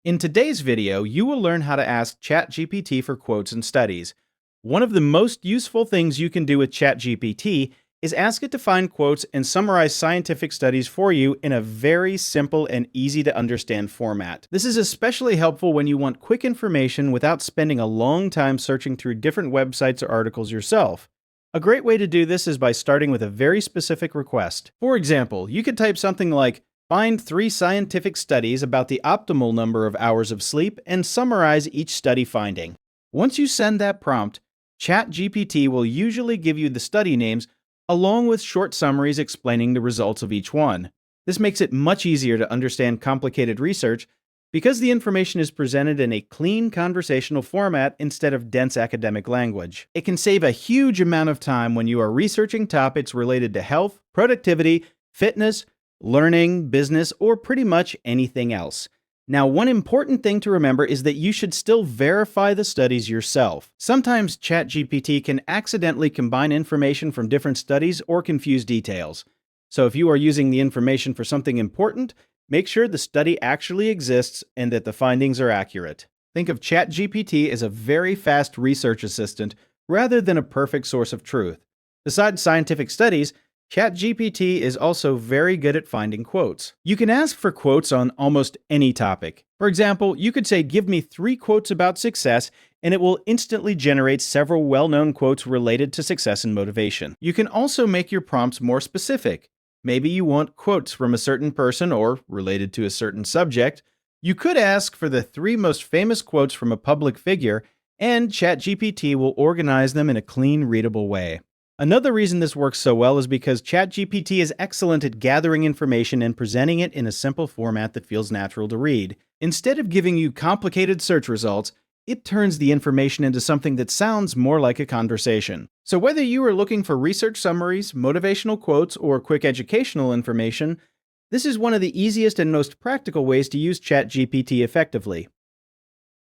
In today's video, you will learn how to ask ChatGPT for quotes and studies. One of the most useful things you can do with ChatGPT is ask it to find quotes and summarize scientific studies for you in a very simple and easy to understand format. This is especially helpful when you want quick information without spending a long time searching through different websites or articles yourself. A great way to do this is by starting with a very specific request. For example, you could type something like, "Find 3 scientific studies about the optimal number of hours of sleep and summarize each study finding." Once you send that prompt, ChatGPT will usually give you the study names along with short summaries explaining the results of each one. This makes it much easier to understand complicated research because the information is presented in a clean conversational format instead of dense academic language. It can save a huge amount of time when you are researching topics related to health, productivity, fitness, learning, business, or pretty much anything else. Now, one important thing to remember is that you should still verify the studies yourself. Sometimes ChatGPT can accidentally combine information from different studies or confuse details. So if you are using the information for something important, make sure the study actually exists and that the findings are accurate. Think of ChatGPT as a very fast research assistant rather than a perfect source of truth. Besides scientific studies, ChatGPT is also very good at finding quotes. You can ask for quotes on almost any topic. For example, you could say, "Give me 3 quotes about success," and it will instantly generate several well-known quotes related to success and motivation. You can also make your prompts more specific. Maybe you want quotes from a certain person or related to a certain subject. You could ask for the 3 most famous quotes from a public figure, and ChatGPT will organize them in a clean, readable way. Another reason this works so well is because ChatGPT is excellent at gathering information and presenting it in a simple format that feels natural to read. Instead of giving you complicated search results, it turns the information into something that sounds more like a conversation. So whether you are looking for research summaries, motivational quotes, or quick educational information, this is one of the easiest and most practical ways to use ChatGPT effectively.